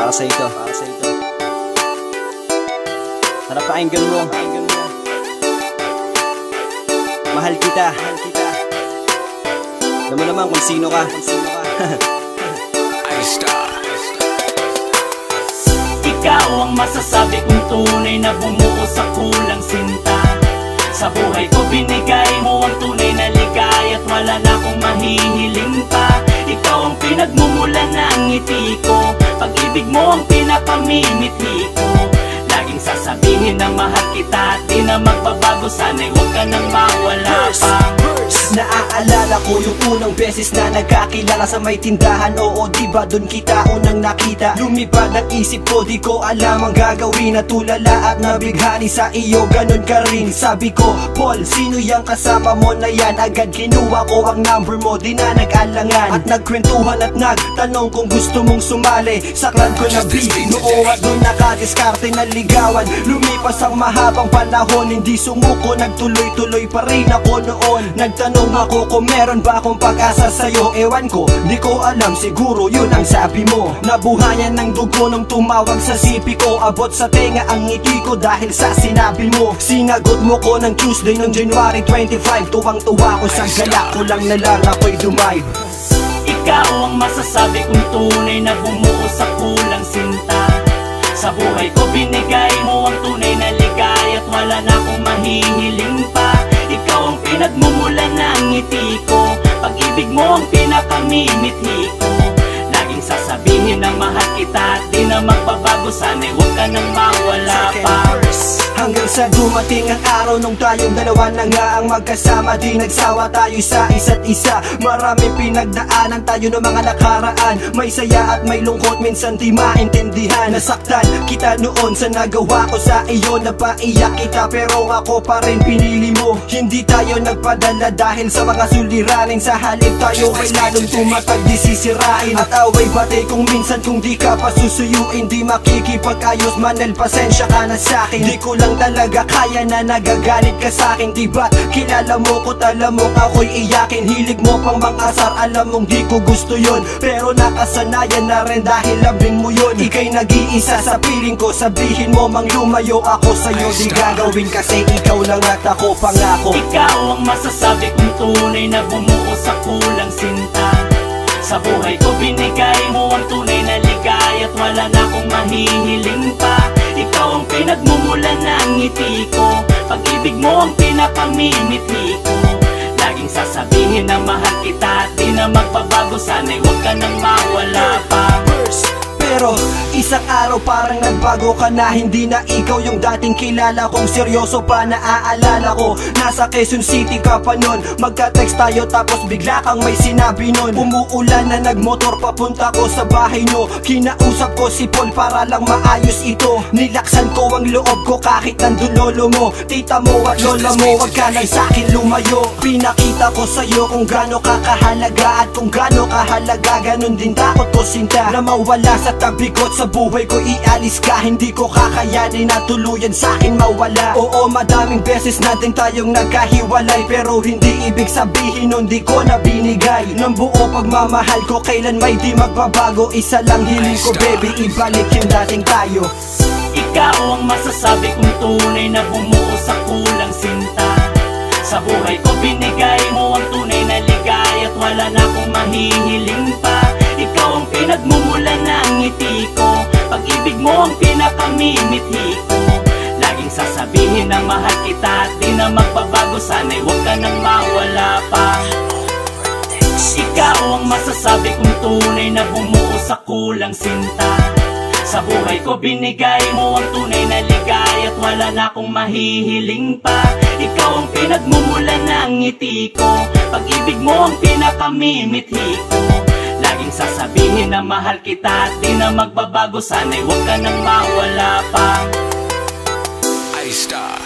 Para sa ito. Harap pakinggan mo. Mahal kita. Alam mo naman kung sino ka. Ikaw ang masasabi kong tunay na bumuo sa kulang sinta. Sa buhay ko binigay mo ang tunay na ligaya at wala na akong mahihiling pa. Ikaw ang pinagmumulan ng ngiti ko, pag-ibig mo ang pinapamimithi ko. Laging sasabihin na mahal kita at di na magbabago, sana'y huwag ka nang mawala pa. Naaalala ko yung unang beses na nagkakilala sa may tindahan. Oo, diba dun kita unang nakita? Lumipad ang isip ko, di ko alam ang gagawin. Natulala at nabighani sa iyo, ganun ka rin. Sabi ko, Paul, sino yung kasama mo na yan? Agad kinuha ko ang number mo, di na nag-alangan. At nagkwentuhan at nagtanong kung gusto mong sumali. Saklan ko na beat, noo at dun nakadiskarte na ligawan. Lumipas ang mahabang panahon, hindi sumuko, nagtuloy-tuloy pa rin ako noon. Nagtanong ako kung meron ba akong pag-asa sa'yo. Ewan ko, di ko alam, siguro yun ang sabi mo. Nabuhayan ng dugo nung tumawag sa sipi ko. Abot sa tenga ang ngiti ko dahil sa sinabi mo. Sinagot mo ko ng Tuesday ng January 25. Tuwang-tuwa ko sa galak ko lang na lang ako'y dumive. Ikaw ang masasabi kong tunay na bumuo sa kulang sinta. Sa buhay ko binigay mo ang tunay na ligaya at wala na akong mahihiling pa. Ikaw ang pinagmumulan ng ngiti ko, pag-ibig mo ang pinapamimithi ko. Laging sasabihin na mahal kita at di na magbabago, sana'y huwag ka nang mawala pa. Hanggang sa dumating ang araw nung tayong dalawa na nga ang magkasama. Di nagsawa tayo sa isa't isa. Maraming pinagdaanan tayo ng mga nakaraan. May saya at may lungkot, minsan di maintindihan. Nasaktan kita noon sa nagawa ko sa iyo. Napaiyak kita pero ako pa rin pinili mo. Hindi tayo nagpadala dahil sa mga suliranin. Sa halip tayo ay lalong tumatag, di sisirain. At away batay kung minsan kung di ka pa susuyuin. Di makikipag-ayos, manel pasensya ka na sa'kin. Di ko lang talaga kaya na nagagalit ka sa'kin. Diba't kilala mo ko't alam mong ako'y iyakin. Hilig mo pang mang-asar, alam mong di ko gusto yun. Pero nakasanayan na rin dahil labing mo yun. Ika'y nag-iisa sa piling ko, sabihin mo mang lumayo ako sa'yo. Di gagawin kasi ikaw lang at ako pangako. Ikaw ang masasabi kong tunay na bumuo sa kulang sinta. Sa buhay ko binigay mo ang tunay na ligaya at wala na akong mahihiling pa. Ikaw ang pinagmumulan ng ngiti ko, pag-ibig mo ang pinapamimithi ko. Laging sasabihin na mahal kita at di na magbabago, sana'y huwag ka nang mawala pa. Pero isang araw parang nagbago ka na. Hindi na ikaw yung dating kilala kong seryoso pa. Naaalala ko, nasa Quezon City ka pa nun. Magka-text tayo tapos bigla kang may sinabi nun. Umuulan na nagmotor papunta ko sa bahay nyo. Kinausap ko si Paul para lang maayos ito. Nilaksan ko ang loob ko kahit nandun lolo mo, tita mo at lola mo. Wag ka lang sa'kin lumayo. Pinakita ko sa'yo kung gaano ka kahalaga. At kung gaano kahalaga, ganun din takot ko sinta na mawala sa tabi ko't sa buhay ko ialis ka. Hindi ko kakayanin na tuluyan sa'kin mawala. Oo, madaming beses na din tayong nagkahiwalay, pero hindi ibig sabihin nun di ko na binigay ng buo pagmamahal ko. Kailan may di magbabago, isa lang hiling ko baby, ibalik yung dating tayo. Ikaw ang masasabi kong tunay na bumuo sa kulang sinta. Sa buhay ko binigay mo ang tunay na ligaya at wala na akong mahihiling pa. Ikaw ang pinagmumulan ng ngiti ko, pag-ibig mo ang pinapamimithi ko. Laging sasabihin na mahal kita at di na magbabago, sana'y huwag ka nang mawala pa. Ikaw ang masasabi kong tunay na bumuo sa kulang sinta. Sa buhay ko binigay mo ang tunay na ligaya at wala na akong mahihiling pa. Ikaw ang pinagmumulan ng ngiti ko, pag-ibig mo ang pinapamimithi ko. Laging sasabihin na mahal kita at di na magbabago, sana'y huwag ka nang mawala pa. I-Star.